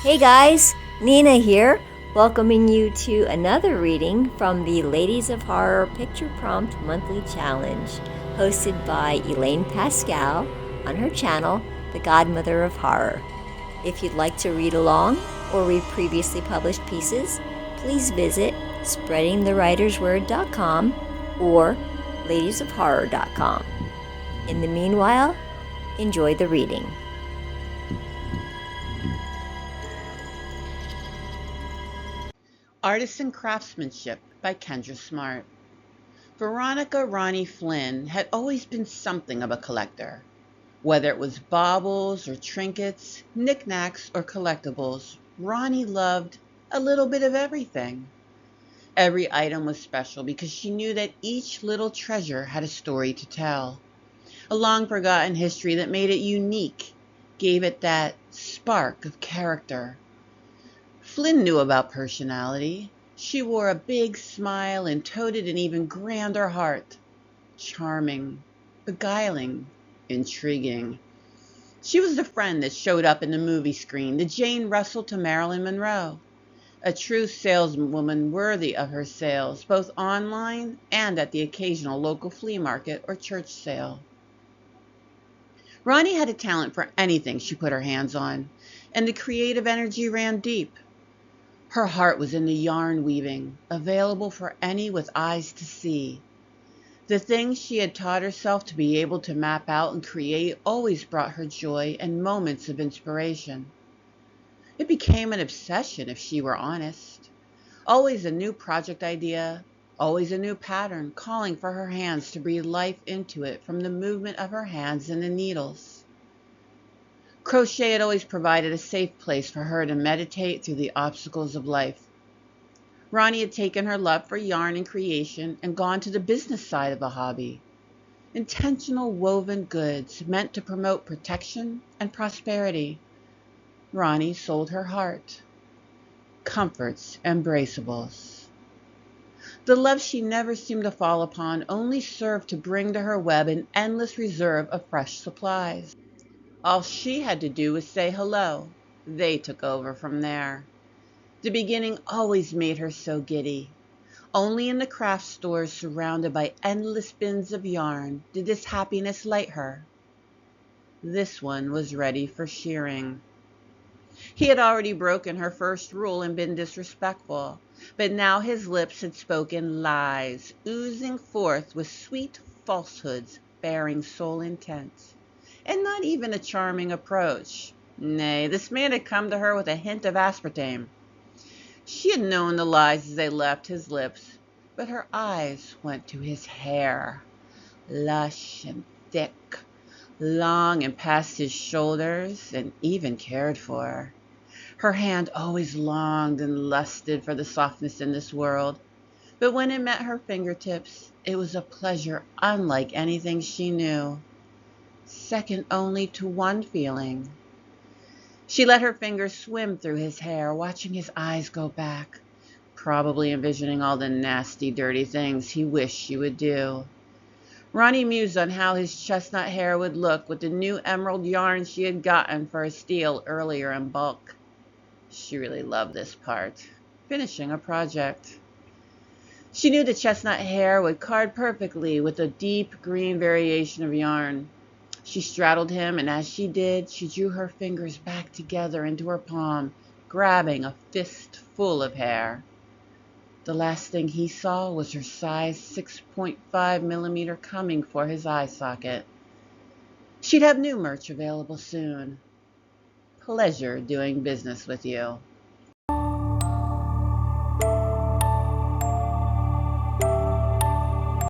Hey guys, Nina here, welcoming you to another reading from the Ladies of Horror Picture Prompt Monthly Challenge, hosted by Elaine Pascal on her channel, The Godmother of Horror. If you'd like to read along or read previously published pieces, please visit spreadingthewritersword.com or ladiesofhorror.com. In the meanwhile, enjoy the reading. Artisan Craftsmanship by Kendra Smart. Veronica Ronnie Flynn had always been something of a collector. Whether it was baubles or trinkets, knickknacks or collectibles, Ronnie loved a little bit of everything. Every item was special because she knew that each little treasure had a story to tell, a long-forgotten history that made it unique, gave it that spark of character. Flynn knew about personality. She wore a big smile and toted an even grander heart. Charming, beguiling, intriguing. She was the friend that showed up in the movie screen, the Jane Russell to Marilyn Monroe. A true saleswoman worthy of her sales, both online and at the occasional local flea market or church sale. Ronnie had a talent for anything she put her hands on, and the creative energy ran deep. Her heart was in the yarn weaving, available for any with eyes to see. The things she had taught herself to be able to map out and create always brought her joy and moments of inspiration. It became an obsession if she were honest. Always a new project idea, always a new pattern, calling for her hands to breathe life into it from the movement of her hands and the needles. Crochet had always provided a safe place for her to meditate through the obstacles of life. Ronnie had taken her love for yarn and creation and gone to the business side of the hobby. Intentional woven goods meant to promote protection and prosperity. Ronnie sold her heart. Comforts, embraceables. The love she never seemed to fall upon only served to bring to her web an endless reserve of fresh supplies. All she had to do was say hello. They took over from there. The beginning always made her so giddy. Only in the craft stores surrounded by endless bins of yarn did this happiness light her. This one was ready for shearing. He had already broken her first rule and been disrespectful, but now his lips had spoken lies, oozing forth with sweet falsehoods bearing soul intent. And not even a charming approach. Nay, this man had come to her with a hint of aspartame. She had known the lies as they left his lips, but her eyes went to his hair, lush and thick, long and past his shoulders, and even cared for. Her hand always longed and lusted for the softness in this world, but when it met her fingertips, it was a pleasure unlike anything she knew. Second only to one feeling. She let her fingers swim through his hair, watching his eyes go back, probably envisioning all the nasty, dirty things he wished she would do. Ronnie mused on how his chestnut hair would look with the new emerald yarn she had gotten for a steal earlier in bulk. She really loved this part, finishing a project. She knew the chestnut hair would card perfectly with a deep green variation of yarn. She straddled him, and as she did, she drew her fingers back together into her palm, grabbing a fistful of hair. The last thing he saw was her size 6.5 millimeter coming for his eye socket. She'd have new merch available soon. Pleasure doing business with you.